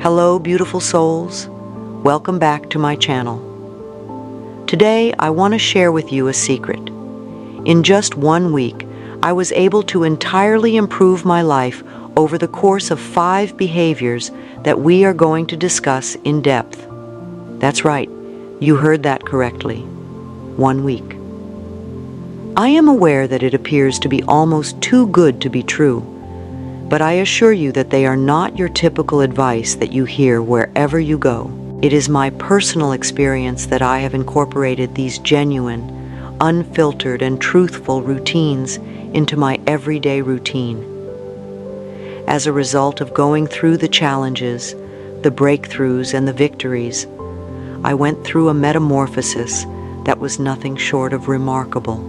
Hello, beautiful souls. Welcome back to my channel. Today, I want to share with you a secret. In just 1 week, I was able to entirely improve my life over the course of 5 behaviors that we are going to discuss in depth. That's right, you heard that correctly. 1 week. I am aware that it appears to be almost too good to be true, but I assure you that they are not your typical advice that you hear wherever you go. It is my personal experience that I have incorporated these genuine, unfiltered, and truthful routines into my everyday routine. As a result of going through the challenges, the breakthroughs, and the victories, I went through a metamorphosis that was nothing short of remarkable.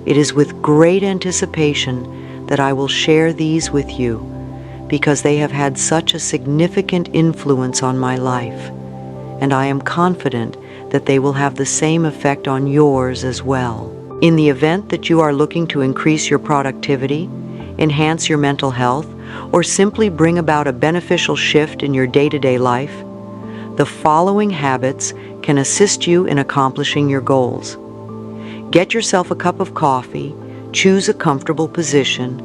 It is with great anticipation that I will share these with you because they have had such a significant influence on my life, and I am confident that they will have the same effect on yours as well. In the event that you are looking to increase your productivity, enhance your mental health, or simply bring about a beneficial shift in your day-to-day life, the following habits can assist you in accomplishing your goals. Get yourself a cup of coffee, choose a comfortable position,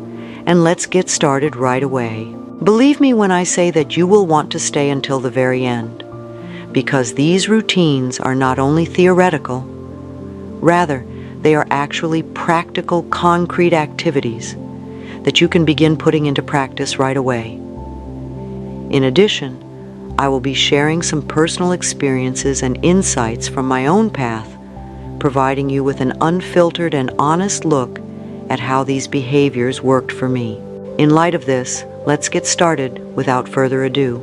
and let's get started right away. Believe me when I say that you will want to stay until the very end, because these routines are not only theoretical, rather, they are actually practical, concrete activities that you can begin putting into practice right away. In addition, I will be sharing some personal experiences and insights from my own path, providing you with an unfiltered and honest look at how these behaviors worked for me. In light of this, let's get started without further ado.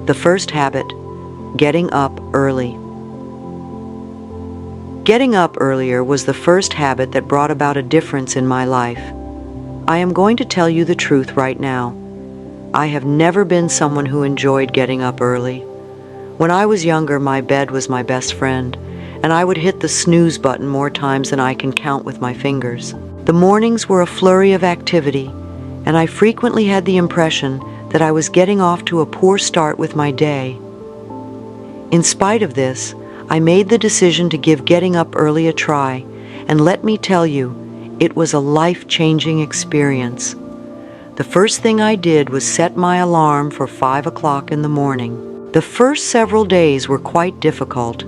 The first habit, getting up early. Getting up earlier was the first habit that brought about a difference in my life. I am going to tell you the truth right now. I have never been someone who enjoyed getting up early. When I was younger, my bed was my best friend, and I would hit the snooze button more times than I can count with my fingers. The mornings were a flurry of activity, and I frequently had the impression that I was getting off to a poor start with my day. In spite of this, I made the decision to give getting up early a try, and let me tell you, it was a life-changing experience. The first thing I did was set my alarm for 5 o'clock in the morning. The first several days were quite difficult.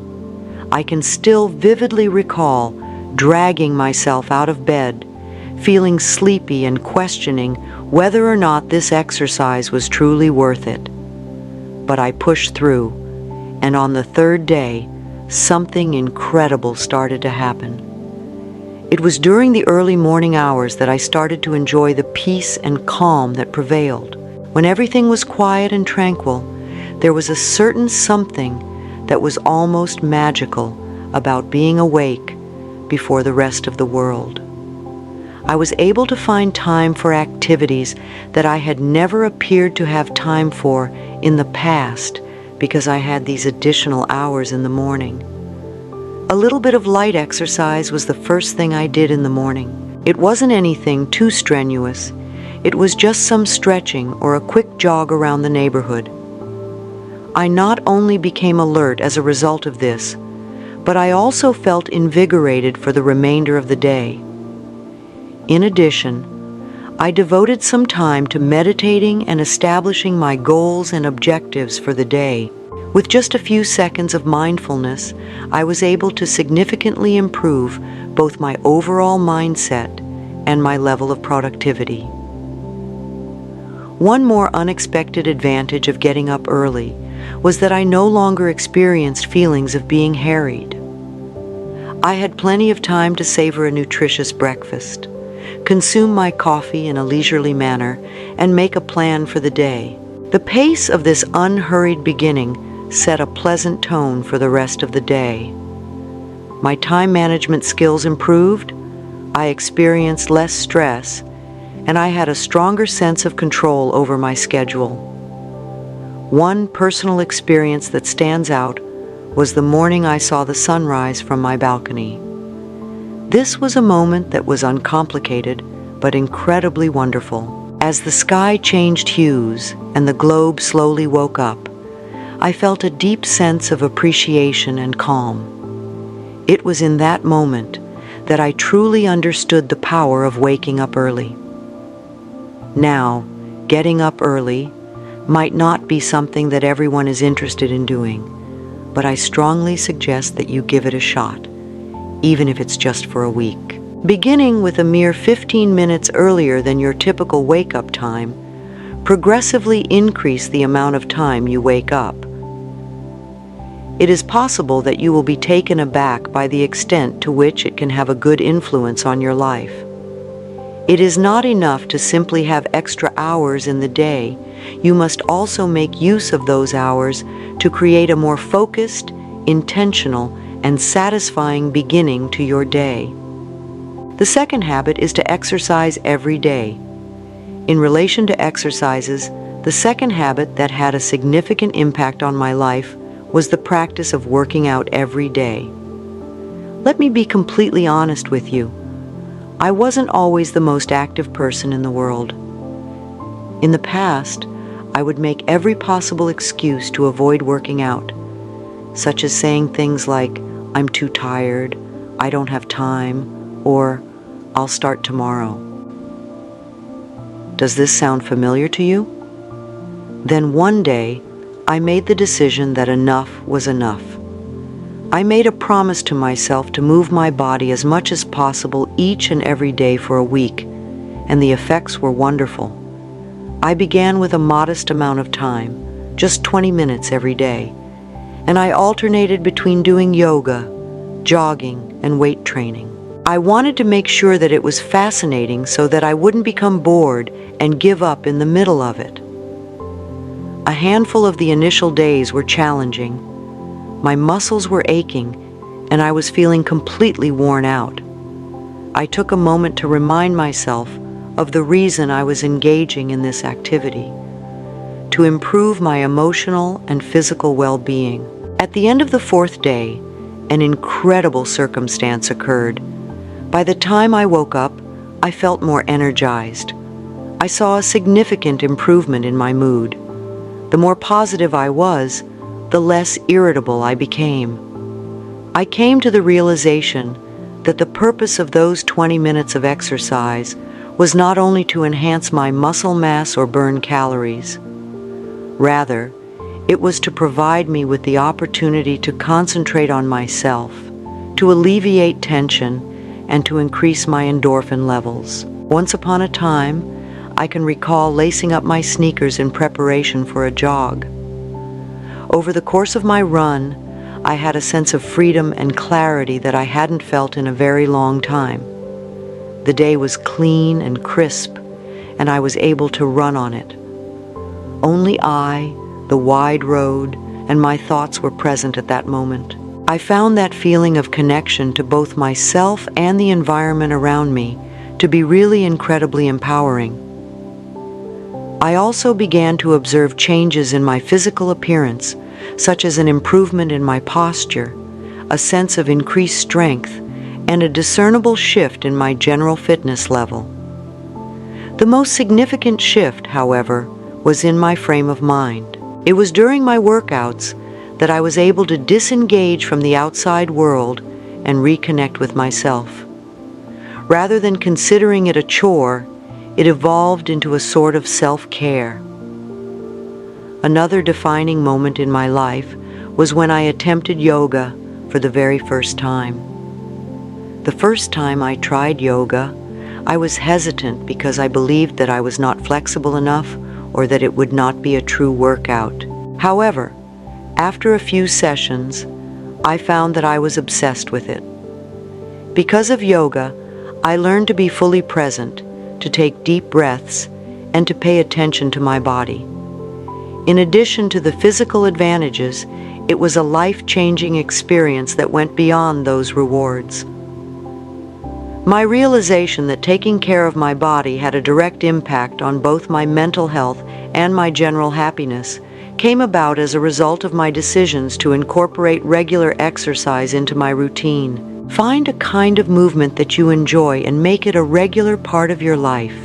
I can still vividly recall dragging myself out of bed, feeling sleepy and questioning whether or not this exercise was truly worth it. But I pushed through, and on the 3rd day, something incredible started to happen. It was during the early morning hours that I started to enjoy the peace and calm that prevailed. When everything was quiet and tranquil, there was a certain something that was almost magical about being awake before the rest of the world. I was able to find time for activities that I had never appeared to have time for in the past because I had these additional hours in the morning. A little bit of light exercise was the first thing I did in the morning. It wasn't anything too strenuous. It was just some stretching or a quick jog around the neighborhood. I not only became alert as a result of this, but I also felt invigorated for the remainder of the day. In addition, I devoted some time to meditating and establishing my goals and objectives for the day. With just a few seconds of mindfulness, I was able to significantly improve both my overall mindset and my level of productivity. One more unexpected advantage of getting up early was that I no longer experienced feelings of being harried. I had plenty of time to savor a nutritious breakfast, consume my coffee in a leisurely manner, and make a plan for the day. The pace of this unhurried beginning set a pleasant tone for the rest of the day. My time management skills improved, I experienced less stress, and I had a stronger sense of control over my schedule. One personal experience that stands out was the morning I saw the sunrise from my balcony. This was a moment that was uncomplicated but incredibly wonderful. As the sky changed hues and the globe slowly woke up, I felt a deep sense of appreciation and calm. It was in that moment that I truly understood the power of waking up early. Now, getting up early might not be something that everyone is interested in doing, but I strongly suggest that you give it a shot, even if it's just for a week. Beginning with a mere 15 minutes earlier than your typical wake-up time, progressively increase the amount of time you wake up. It is possible that you will be taken aback by the extent to which it can have a good influence on your life. It is not enough to simply have extra hours in the day. You must also make use of those hours to create a more focused, intentional, and satisfying beginning to your day. The second habit is to exercise every day. In relation to exercises, the second habit that had a significant impact on my life was the practice of working out every day. Let me be completely honest with you. I wasn't always the most active person in the world. In the past, I would make every possible excuse to avoid working out, such as saying things like, "I'm too tired," "I don't have time," or "I'll start tomorrow." Does this sound familiar to you? Then one day, I made the decision that enough was enough. I made a promise to myself to move my body as much as possible each and every day for a week, and the effects were wonderful. I began with a modest amount of time, just 20 minutes every day, and I alternated between doing yoga, jogging, and weight training. I wanted to make sure that it was fascinating so that I wouldn't become bored and give up in the middle of it. A handful of the initial days were challenging. My muscles were aching, and I was feeling completely worn out. I took a moment to remind myself of the reason I was engaging in this activity: to improve my emotional and physical well-being. At the end of the fourth day, an incredible circumstance occurred. By the time I woke up, I felt more energized. I saw a significant improvement in my mood. The more positive I was, the less irritable I became. I came to the realization that the purpose of those 20 minutes of exercise was not only to enhance my muscle mass or burn calories. Rather, it was to provide me with the opportunity to concentrate on myself, to alleviate tension, and to increase my endorphin levels. Once upon a time, I can recall lacing up my sneakers in preparation for a jog. Over the course of my run, I had a sense of freedom and clarity that I hadn't felt in a very long time. The day was clean and crisp, and I was able to run on it. Only I, the wide road, and my thoughts were present at that moment. I found that feeling of connection to both myself and the environment around me to be really incredibly empowering. I also began to observe changes in my physical appearance, such as an improvement in my posture, a sense of increased strength, and a discernible shift in my general fitness level. The most significant shift, however, was in my frame of mind. It was during my workouts that I was able to disengage from the outside world and reconnect with myself. Rather than considering it a chore, it evolved into a sort of self-care. Another defining moment in my life was when I attempted yoga for the very first time. The first time I tried yoga, I was hesitant because I believed that I was not flexible enough or that it would not be a true workout. However, after a few sessions, I found that I was obsessed with it. Because of yoga, I learned to be fully present, to take deep breaths, and to pay attention to my body. In addition to the physical advantages, it was a life-changing experience that went beyond those rewards. My realization that taking care of my body had a direct impact on both my mental health and my general happiness came about as a result of my decisions to incorporate regular exercise into my routine. Find a kind of movement that you enjoy and make it a regular part of your life.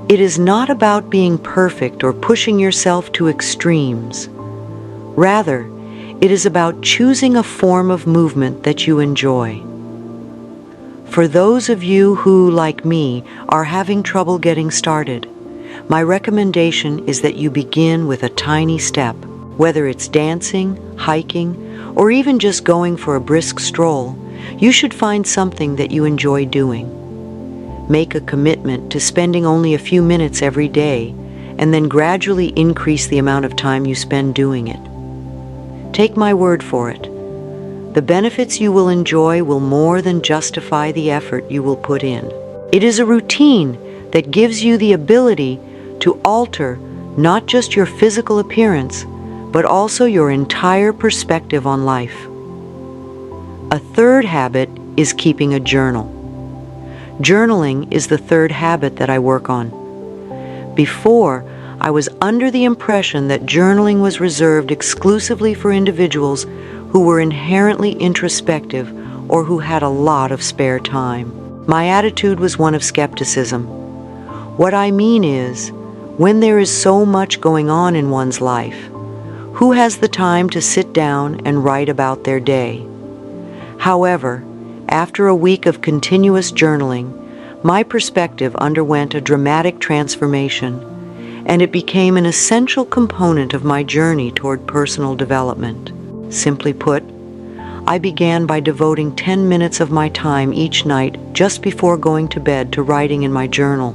It is not about being perfect or pushing yourself to extremes. Rather, it is about choosing a form of movement that you enjoy. For those of you who, like me, are having trouble getting started, my recommendation is that you begin with a tiny step. Whether it's dancing, hiking, or even just going for a brisk stroll, you should find something that you enjoy doing. Make a commitment to spending only a few minutes every day, and then gradually increase the amount of time you spend doing it. Take my word for it. The benefits you will enjoy will more than justify the effort you will put in. It is a routine that gives you the ability to alter not just your physical appearance, but also your entire perspective on life. A third habit is keeping a journal. Journaling is the third habit that I work on. Before, I was under the impression that journaling was reserved exclusively for individuals who were inherently introspective or who had a lot of spare time. My attitude was one of skepticism. What I mean is, when there is so much going on in one's life, who has the time to sit down and write about their day? However, after a week of continuous journaling, my perspective underwent a dramatic transformation, and it became an essential component of my journey toward personal development. Simply put, I began by devoting 10 minutes of my time each night just before going to bed to writing in my journal.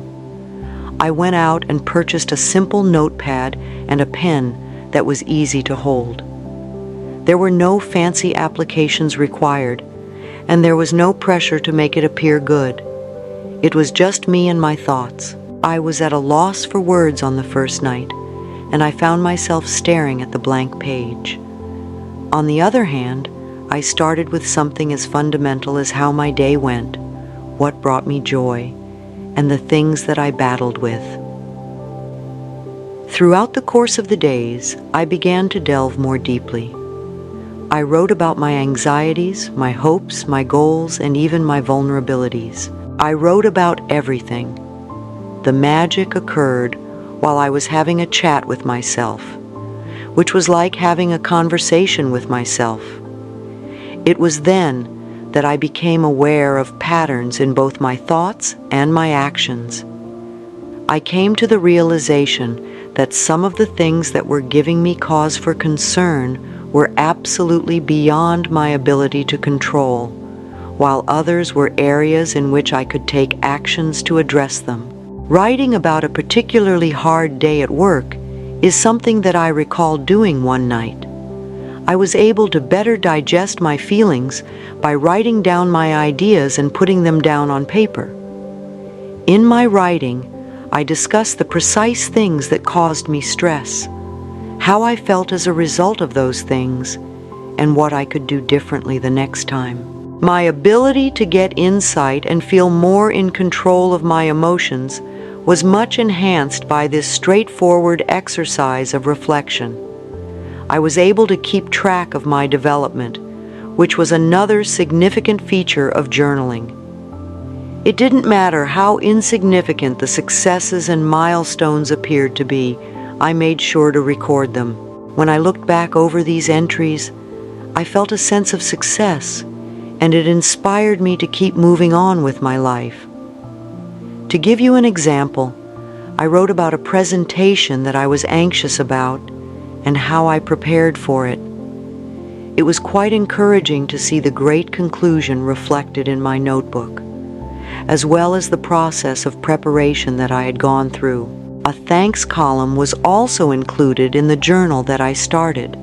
I went out and purchased a simple notepad and a pen that was easy to hold. There were no fancy applications required, and there was no pressure to make it appear good. It was just me and my thoughts. I was at a loss for words on the first night, and I found myself staring at the blank page. On the other hand, I started with something as fundamental as how my day went, what brought me joy, and the things that I battled with. Throughout the course of the days, I began to delve more deeply. I wrote about my anxieties, my hopes, my goals, and even my vulnerabilities. I wrote about everything. The magic occurred while I was having a chat with myself, which was like having a conversation with myself. It was then that I became aware of patterns in both my thoughts and my actions. I came to the realization that some of the things that were giving me cause for concern were absolutely beyond my ability to control, while others were areas in which I could take actions to address them. Writing about a particularly hard day at work is something that I recall doing one night. I was able to better digest my feelings by writing down my ideas and putting them down on paper. In my writing, I discussed the precise things that caused me stress, how I felt as a result of those things, and what I could do differently the next time. My ability to get insight and feel more in control of my emotions was much enhanced by this straightforward exercise of reflection. I was able to keep track of my development, which was another significant feature of journaling. It didn't matter how insignificant the successes and milestones appeared to be, I made sure to record them. When I looked back over these entries, I felt a sense of success, and it inspired me to keep moving on with my life. To give you an example, I wrote about a presentation that I was anxious about and how I prepared for it. It was quite encouraging to see the great conclusion reflected in my notebook, as well as the process of preparation that I had gone through. A thanks column was also included in the journal that I started.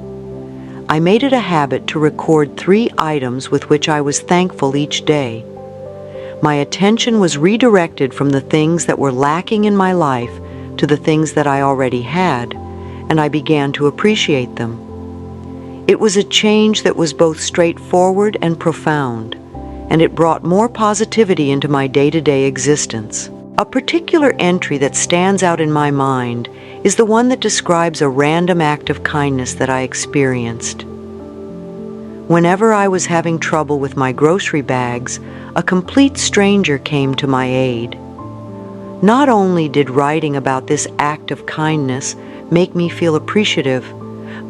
I made it a habit to record 3 items with which I was thankful each day. My attention was redirected from the things that were lacking in my life to the things that I already had, and I began to appreciate them. It was a change that was both straightforward and profound, and it brought more positivity into my day-to-day existence. A particular entry that stands out in my mind is the one that describes a random act of kindness that I experienced. Whenever I was having trouble with my grocery bags, a complete stranger came to my aid. Not only did writing about this act of kindness make me feel appreciative,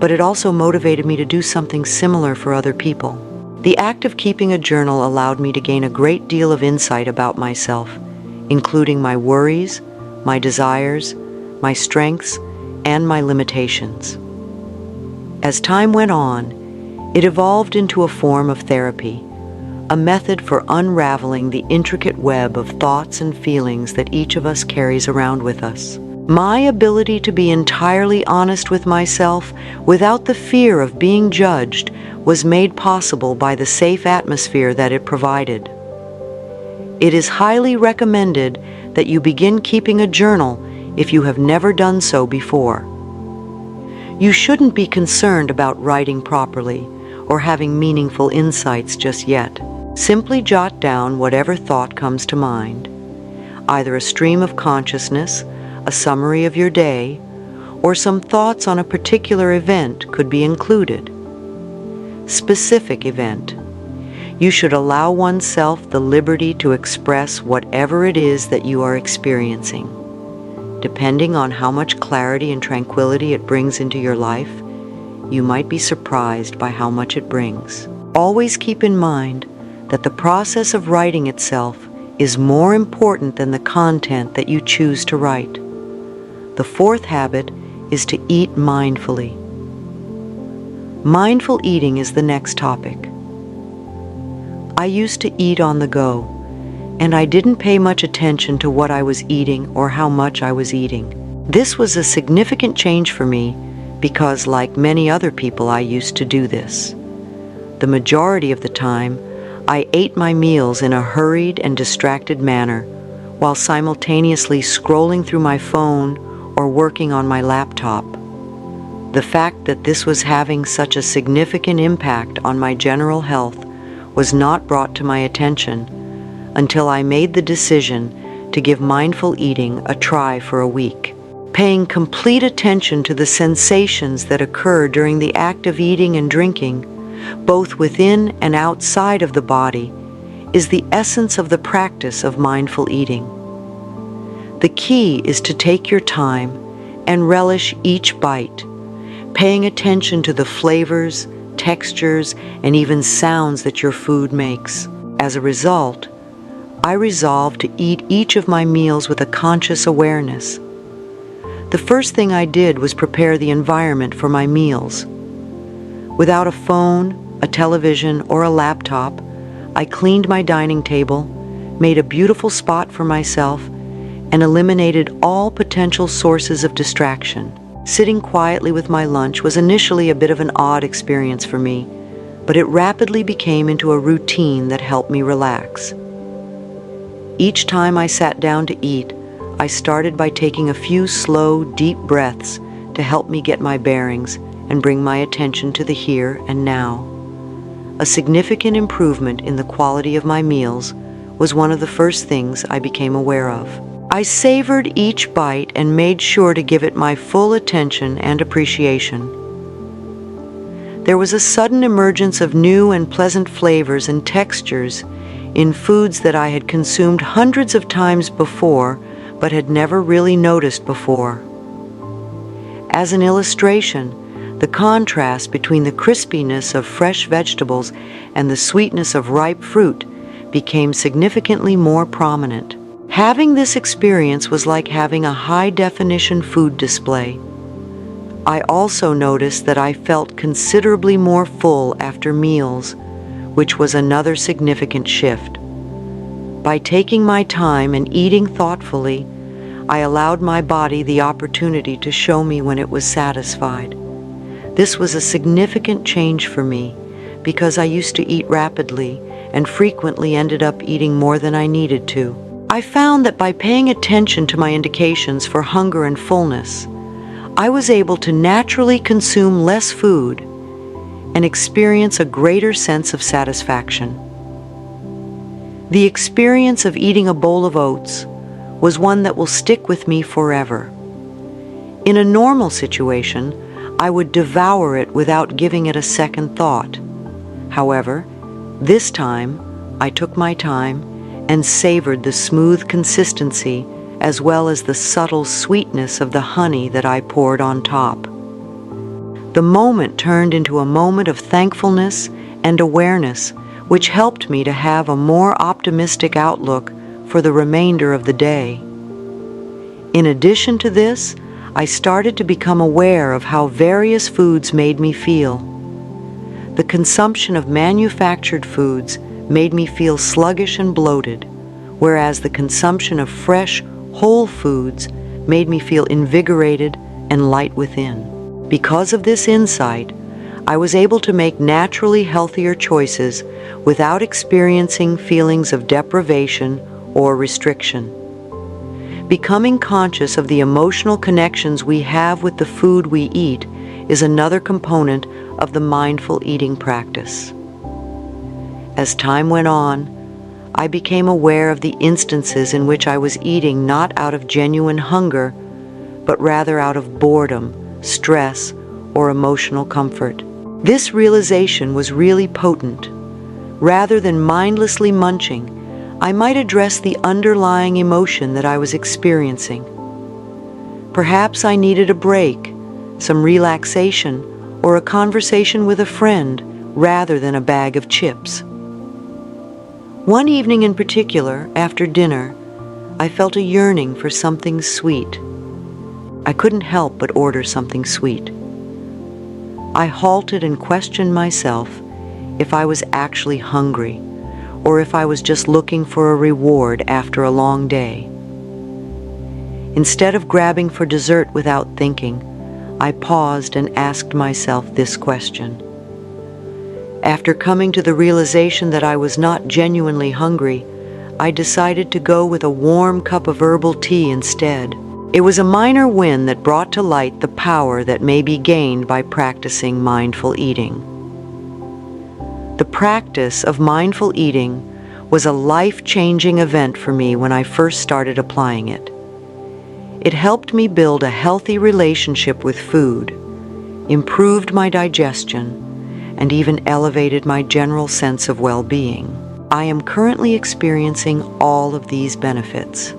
but it also motivated me to do something similar for other people. The act of keeping a journal allowed me to gain a great deal of insight about myself, including my worries, my desires, my strengths, and my limitations. As time went on, it evolved into a form of therapy, a method for unraveling the intricate web of thoughts and feelings that each of us carries around with us. My ability to be entirely honest with myself without the fear of being judged was made possible by the safe atmosphere that it provided. It is highly recommended that you begin keeping a journal if you have never done so before. You shouldn't be concerned about writing properly or having meaningful insights just yet. Simply jot down whatever thought comes to mind, either a stream of consciousness, a summary of your day, or some thoughts on a particular event could be included. Specific event. You should allow oneself the liberty to express whatever it is that you are experiencing. Depending on how much clarity and tranquility it brings into your life, you might be surprised by how much it brings. Always keep in mind that the process of writing itself is more important than the content that you choose to write. The fourth habit is to eat mindfully. Mindful eating is the next topic. I used to eat on the go, and I didn't pay much attention to what I was eating or how much I was eating. This was a significant change for me because, like many other people, I used to do this. The majority of the time, I ate my meals in a hurried and distracted manner while simultaneously scrolling through my phone or working on my laptop. The fact that this was having such a significant impact on my general health was not brought to my attention until I made the decision to give mindful eating a try for a week. Paying complete attention to the sensations that occur during the act of eating and drinking, both within and outside of the body, is the essence of the practice of mindful eating. The key is to take your time and relish each bite, paying attention to the flavors, textures, and even sounds that your food makes. As a result, I resolved to eat each of my meals with a conscious awareness. The first thing I did was prepare the environment for my meals. Without a phone, a television, or a laptop, I cleaned my dining table, made a beautiful spot for myself, and eliminated all potential sources of distraction. Sitting quietly with my lunch was initially a bit of an odd experience for me, but it rapidly became into a routine that helped me relax. Each time I sat down to eat, I started by taking a few slow, deep breaths to help me get my bearings and bring my attention to the here and now. A significant improvement in the quality of my meals was one of the first things I became aware of. I savored each bite and made sure to give it my full attention and appreciation. There was a sudden emergence of new and pleasant flavors and textures in foods that I had consumed hundreds of times before but had never really noticed before. As an illustration, the contrast between the crispiness of fresh vegetables and the sweetness of ripe fruit became significantly more prominent. Having this experience was like having a high-definition food display. I also noticed that I felt considerably more full after meals, which was another significant shift. By taking my time and eating thoughtfully, I allowed my body the opportunity to show me when it was satisfied. This was a significant change for me because I used to eat rapidly and frequently ended up eating more than I needed to. I found that by paying attention to my indications for hunger and fullness, I was able to naturally consume less food and experience a greater sense of satisfaction. The experience of eating a bowl of oats was one that will stick with me forever. In a normal situation, I would devour it without giving it a second thought. However, this time, I took my time and savored the smooth consistency as well as the subtle sweetness of the honey that I poured on top. The moment turned into a moment of thankfulness and awareness, which helped me to have a more optimistic outlook for the remainder of the day. In addition to this, I started to become aware of how various foods made me feel. The consumption of manufactured foods made me feel sluggish and bloated, whereas the consumption of fresh, whole foods made me feel invigorated and light within. Because of this insight, I was able to make naturally healthier choices without experiencing feelings of deprivation or restriction. Becoming conscious of the emotional connections we have with the food we eat is another component of the mindful eating practice. As time went on, I became aware of the instances in which I was eating not out of genuine hunger, but rather out of boredom, stress, or emotional comfort. This realization was really potent. Rather than mindlessly munching, I might address the underlying emotion that I was experiencing. Perhaps I needed a break, some relaxation, or a conversation with a friend rather than a bag of chips. One evening in particular, after dinner, I felt a yearning for something sweet. I couldn't help but order something sweet. I halted and questioned myself if I was actually hungry or if I was just looking for a reward after a long day. Instead of grabbing for dessert without thinking, I paused and asked myself this question. After coming to the realization that I was not genuinely hungry, I decided to go with a warm cup of herbal tea instead. It was a minor win that brought to light the power that may be gained by practicing mindful eating. The practice of mindful eating was a life-changing event for me when I first started applying it. It helped me build a healthy relationship with food, improved my digestion, and even elevated my general sense of well-being. I am currently experiencing all of these benefits.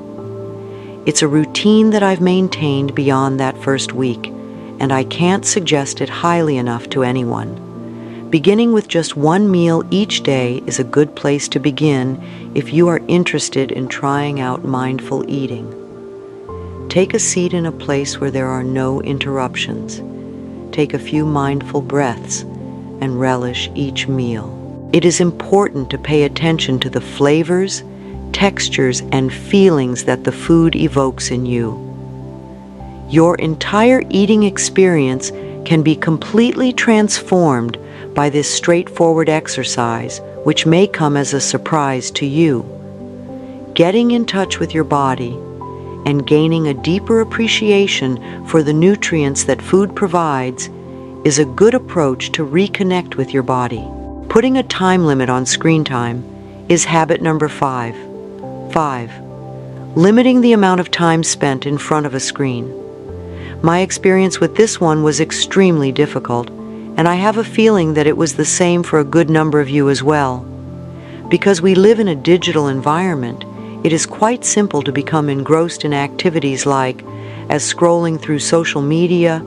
It's a routine that I've maintained beyond that first week, and I can't suggest it highly enough to anyone. Beginning with just one meal each day is a good place to begin if you are interested in trying out mindful eating. Take a seat in a place where there are no interruptions. Take a few mindful breaths and relish each meal. It is important to pay attention to the flavors, textures, and feelings that the food evokes in you. Your entire eating experience can be completely transformed by this straightforward exercise, which may come as a surprise to you. Getting in touch with your body and gaining a deeper appreciation for the nutrients that food provides is a good approach to reconnect with your body. Putting a time limit on screen time is habit number 5. 5. Limiting the amount of time spent in front of a screen. My experience with this one was extremely difficult, and I have a feeling that it was the same for a good number of you as well. Because we live in a digital environment, it is quite simple to become engrossed in activities like as scrolling through social media,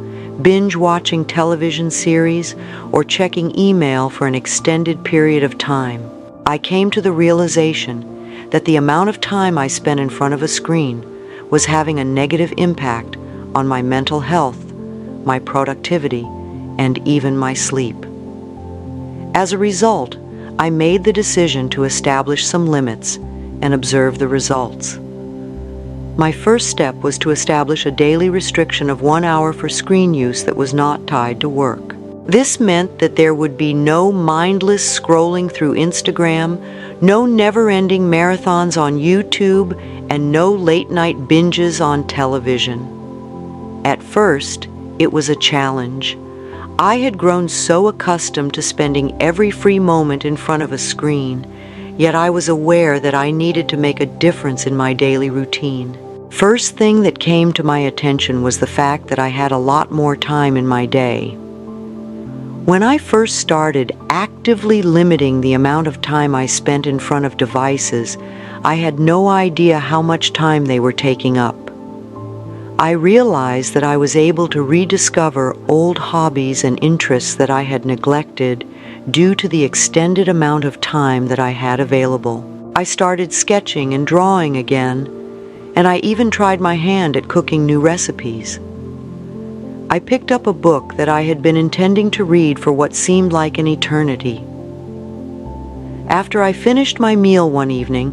binge-watching television series, or checking email for an extended period of time. I came to the realization that the amount of time I spent in front of a screen was having a negative impact on my mental health, my productivity, and even my sleep. As a result, I made the decision to establish some limits and observe the results. My first step was to establish a daily restriction of 1 hour for screen use that was not tied to work. This meant that there would be no mindless scrolling through Instagram, no never-ending marathons on YouTube, and no late-night binges on television. At first, it was a challenge. I had grown so accustomed to spending every free moment in front of a screen, yet I was aware that I needed to make a difference in my daily routine. First thing that came to my attention was the fact that I had a lot more time in my day. When I first started actively limiting the amount of time I spent in front of devices, I had no idea how much time they were taking up. I realized that I was able to rediscover old hobbies and interests that I had neglected due to the extended amount of time that I had available. I started sketching and drawing again, and I even tried my hand at cooking new recipes. I picked up a book that I had been intending to read for what seemed like an eternity. After I finished my meal one evening,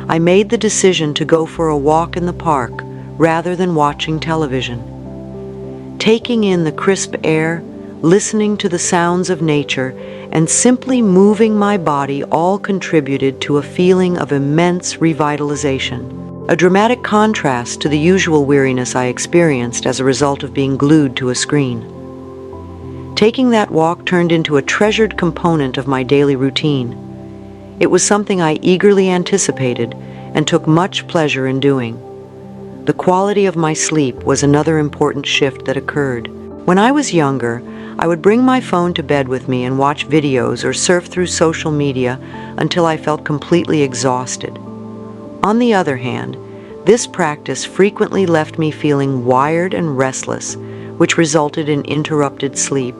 I made the decision to go for a walk in the park rather than watching television. Taking in the crisp air, listening to the sounds of nature, and simply moving my body all contributed to a feeling of immense revitalization, a dramatic contrast to the usual weariness I experienced as a result of being glued to a screen. Taking that walk turned into a treasured component of my daily routine. It was something I eagerly anticipated and took much pleasure in doing. The quality of my sleep was another important shift that occurred. When I was younger, I would bring my phone to bed with me and watch videos or surf through social media until I felt completely exhausted. On the other hand, this practice frequently left me feeling wired and restless, which resulted in interrupted sleep.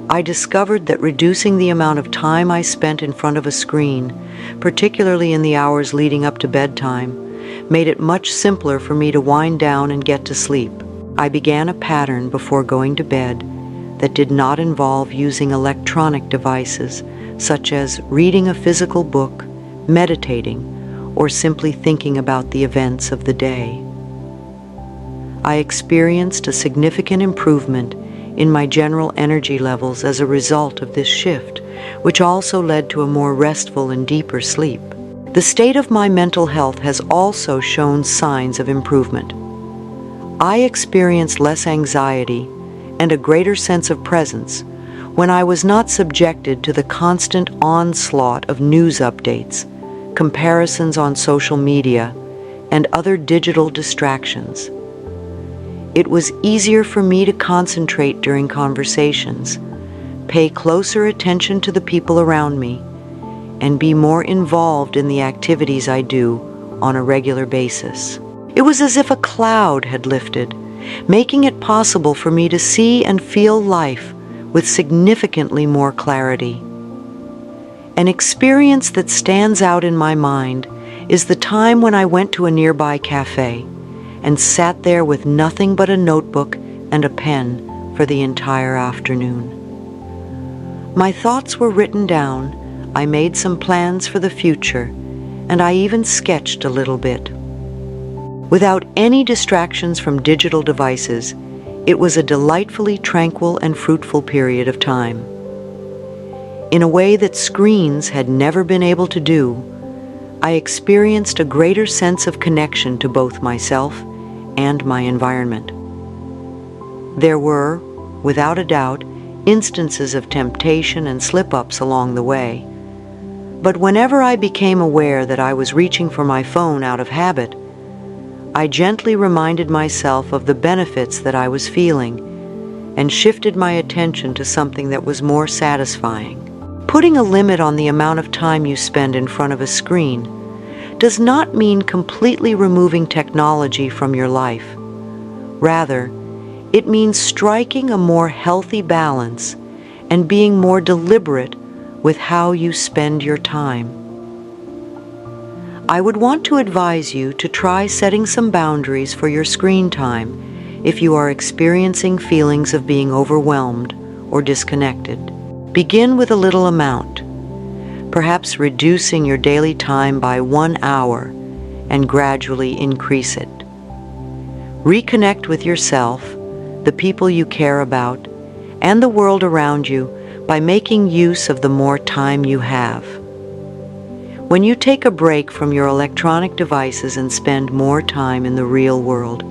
I discovered that reducing the amount of time I spent in front of a screen, particularly in the hours leading up to bedtime, made it much simpler for me to wind down and get to sleep. I began a pattern before going to bed that did not involve using electronic devices, such as reading a physical book, meditating, or simply thinking about the events of the day. I experienced a significant improvement in my general energy levels as a result of this shift, which also led to a more restful and deeper sleep. The state of my mental health has also shown signs of improvement. I experienced less anxiety and a greater sense of presence when I was not subjected to the constant onslaught of news updates, comparisons on social media, and other digital distractions. It was easier for me to concentrate during conversations, pay closer attention to the people around me, and be more involved in the activities I do on a regular basis. It was as if a cloud had lifted, making it possible for me to see and feel life with significantly more clarity. An experience that stands out in my mind is the time when I went to a nearby cafe and sat there with nothing but a notebook and a pen for the entire afternoon. My thoughts were written down, I made some plans for the future, and I even sketched a little bit. Without any distractions from digital devices, it was a delightfully tranquil and fruitful period of time. In a way that screens had never been able to do, I experienced a greater sense of connection to both myself and my environment. There were, without a doubt, instances of temptation and slip-ups along the way. But whenever I became aware that I was reaching for my phone out of habit, I gently reminded myself of the benefits that I was feeling and shifted my attention to something that was more satisfying. Putting a limit on the amount of time you spend in front of a screen does not mean completely removing technology from your life. Rather, it means striking a more healthy balance and being more deliberate with how you spend your time. I would want to advise you to try setting some boundaries for your screen time if you are experiencing feelings of being overwhelmed or disconnected. Begin with a little amount, perhaps reducing your daily time by 1 hour and gradually increase it. Reconnect with yourself, the people you care about, and the world around you by making use of the more time you have. When you take a break from your electronic devices and spend more time in the real world,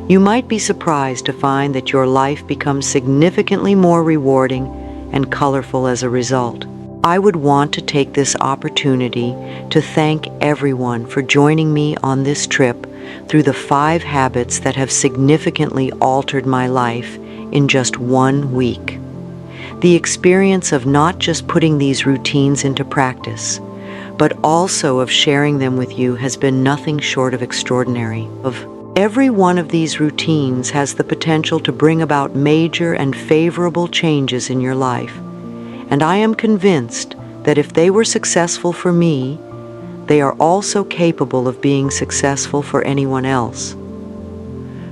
you might be surprised to find that your life becomes significantly more rewarding and colorful as a result. I would want to take this opportunity to thank everyone for joining me on this trip through the 5 habits that have significantly altered my life in just 1 week. The experience of not just putting these routines into practice, but also of sharing them with you has been nothing short of extraordinary. Every one of these routines has the potential to bring about major and favorable changes in your life, and I am convinced that if they were successful for me, they are also capable of being successful for anyone else.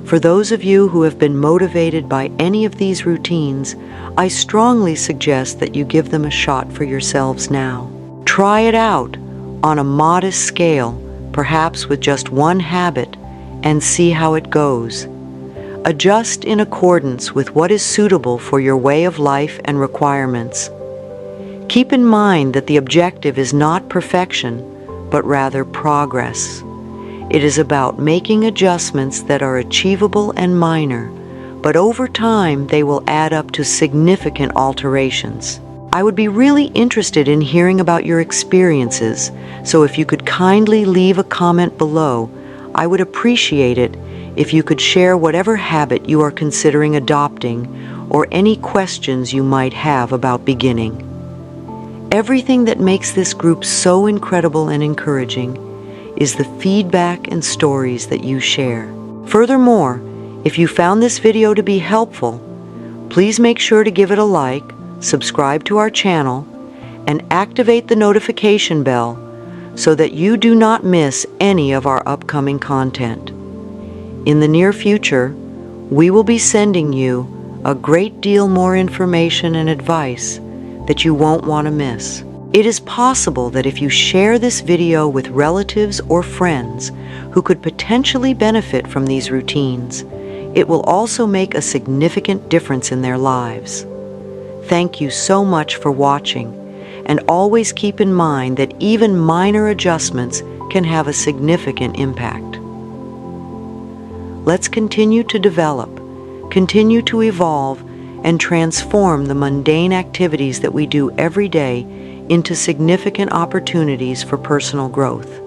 For those of you who have been motivated by any of these routines, I strongly suggest that you give them a shot for yourselves now. Try it out on a modest scale, perhaps with just one habit, and see how it goes. Adjust in accordance with what is suitable for your way of life and requirements. Keep in mind that the objective is not perfection, but rather progress. It is about making adjustments that are achievable and minor, but over time they will add up to significant alterations. I would be really interested in hearing about your experiences, so if you could kindly leave a comment below, I would appreciate it if you could share whatever habit you are considering adopting or any questions you might have about beginning. Everything that makes this group so incredible and encouraging is the feedback and stories that you share. Furthermore, if you found this video to be helpful, please make sure to give it a like, subscribe to our channel, and activate the notification bell so that you do not miss any of our upcoming content. In the near future, we will be sending you a great deal more information and advice that you won't want to miss. It is possible that if you share this video with relatives or friends who could potentially benefit from these routines, it will also make a significant difference in their lives. Thank you so much for watching, and always keep in mind that even minor adjustments can have a significant impact. Let's continue to develop, continue to evolve, and transform the mundane activities that we do every day into significant opportunities for personal growth.